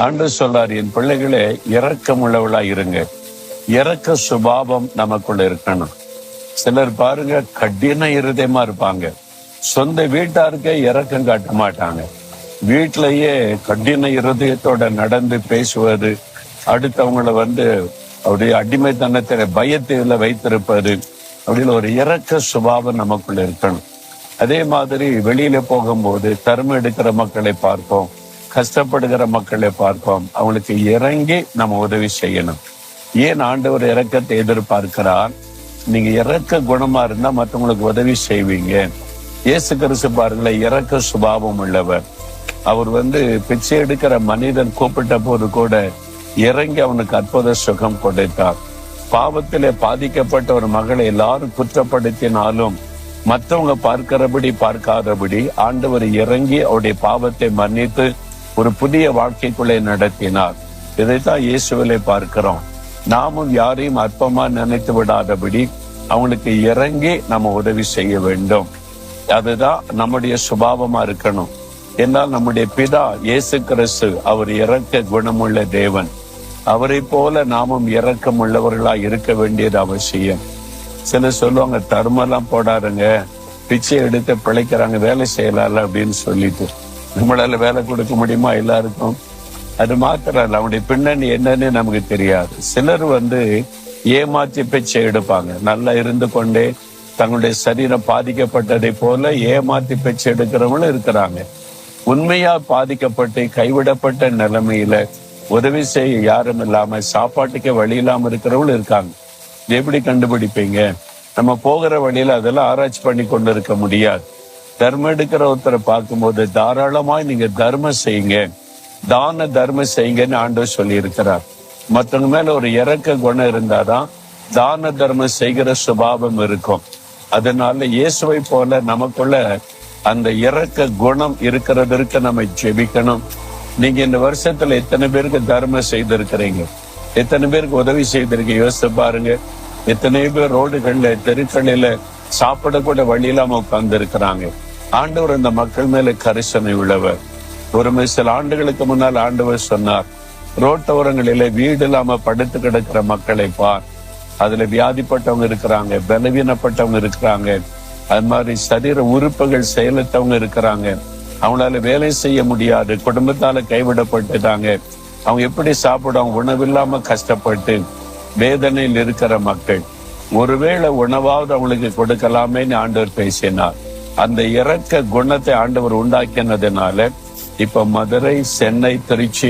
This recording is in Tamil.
ஆண்டவர் சொல்றார், என் பிள்ளைகளே இரக்கம் உள்ளவளா இருங்க. இரக்க சுபாவம் நமக்குள்ள இருக்கணும். சிலர் பாருங்க, கடின இருதயமா இருப்பாங்க. சொந்த வீட்டாருக்கே இரக்கம் காட்ட மாட்டாங்க. வீட்டிலேயே கடின இருதயத்தோட நடந்து பேசுவது, அடுத்தவங்களை அப்படியே அடிமைத்தனத்தில பயத்தில வைத்திருப்பது, அப்படின்னு ஒரு இரக்க சுபாவம் நமக்குள்ள இருக்கணும். அதே மாதிரி வெளியில போகும்போது தர்மம் எடுக்கிற மக்களை பார்ப்போம், கஷ்டப்படுகிற மக்களை பார்ப்போம். அவங்களுக்கு இறங்கி நம்ம உதவி செய்யணும். ஏன் ஆண்டவர் இரக்கத்தை எதிர்பார்க்கிறார்? நீங்க இரக்க குணமா இருந்தா மற்றவங்களுக்கு உதவி செய்வீங்க. இயேசு கிறிஸ்து பாருங்களேன், இரக்க சுபாவம் உள்ளவர். அவர் பிச்சை எடுக்கிற மனிதன் கூப்பிட்ட போது கூட இறங்கி அவனுக்கு அற்புத சுகம் கொடுத்தார். பாவத்திலே பாதிக்கப்பட்ட ஒரு மகளை எல்லாரும் குற்றப்படுத்தினாலும் மற்றவங்க பார்க்கிறபடி பார்க்காதபடி ஆண்டவர் இறங்கி அவருடைய பாவத்தை மன்னித்து ஒரு புதிய வாழ்க்கைக்குள்ளே நடத்தினார். இதைத்தான் இயேசுவிலே பார்க்கிறோம். நாமும் யாரையும் அற்பமா நினைத்து விடாதபடி அவங்களுக்கு இறங்கி நம்ம உதவி செய்ய வேண்டும். அதுதான் நம்முடைய சுபாவமா இருக்கணும். என்னால் நம்முடைய பிதா இயேசு கிறிஸ்து அவர் இரக்க குணமுள்ள தேவன். அவரை போல நாமும் இரக்கம் உள்ளவர்களா இருக்க வேண்டியது அவசியம். சிலர் சொல்லுவாங்க, தர்மெல்லாம் போடாருங்க, பிச்சை எடுத்து பிழைக்கிறாங்க, வேலை செய்யலாம்ல அப்படின்னு சொல்லிட்டு. நம்மளால வேலை கொடுக்க முடியுமா எல்லாருக்கும்? அது மாத்திரம் இல்ல, அவனுடைய பின்னணி என்னன்னு நமக்கு தெரியாது. சிலர் ஏமாற்றி பிச்சை எடுப்பாங்க. நல்லா இருந்து கொண்டே தங்களுடைய சரீரம் பாதிக்கப்பட்டதை போல ஏமாற்றி பிச்சை எடுக்கிறவங்களும் இருக்கிறாங்க. உண்மையா பாதிக்கப்பட்டு கைவிடப்பட்ட நிலைமையில உதவி செய்ய யாரும் இல்லாம சாப்பாட்டுக்கே வழி இல்லாம இருக்கிறவங்களும் இருக்காங்க. எப்படி கண்டுபிடிப்பீங்க? நம்ம போகிற வழியில அதெல்லாம் ஆராய்ச்சி பண்ணி கொண்டு இருக்க முடியாது. தர்மம் எடுக்கிற ஒருத்தரை பார்க்கும்போது தாராளமாய் நீங்க தர்மம் செய்யுங்க, தான தர்மம் செய்யுங்கன்னு ஆண்டவர் சொல்லி இருக்கிறார். மற்றவங்க மேல ஒரு இரக்க குணம் இருந்தாதான் தான தர்மம் செய்கிற சுபாவம் இருக்கும். அதனால இயேசுவை போல நமக்குள்ள அந்த இரக்க குணம் இருக்கிறதற்கு நம்ம ஜெபிக்கணும். நீங்க இந்த வருஷத்துல எத்தனை பேருக்கு தர்மம் செய்திருக்கிறீங்க? எத்தனை பேருக்கு உதவி செய்திருக்கீங்க? யோசித்து பாருங்க. எத்தனை பேர் ரோடுகள்ல தெருக்களில சாப்பிட கூட வழி இல்லாம உட்கார்ந்து இருக்கிறாங்க. ஆண்டவர் அந்த மக்கள் மேல கரிசனை உள்ளவர். சில ஆண்டுகளுக்கு முன்னால் ஆண்டவர் சொன்னார், ரோட்டோரங்களில வீடு இல்லாம படுத்து கிடக்கிற மக்களை பார். அதுல வியாதிப்பட்டவங்க இருக்கிறாங்க, பலவீனப்பட்டவங்க இருக்கிறாங்க, அது மாதிரி சரீர உறுப்புகள் செயலற்றவங்க இருக்கிறாங்க. அவங்களால வேலை செய்ய முடியாது, குடும்பத்தால கைவிடப்பட்டுட்டாங்க. அவங்க எப்படி சாப்பிடுவாங்க? உணவில்லாம கஷ்டப்பட்டு வேதனையில் இருக்கிற மக்கள். ஒருவேளை உணவாவது அவங்களுக்கு கொடுக்கலாமேன்னு ஆண்டவர் பேசினார். அந்த இரக்க குணத்தை ஆண்டவர் உண்டாக்கினதுனால இப்ப மதுரை, சென்னை, திருச்சி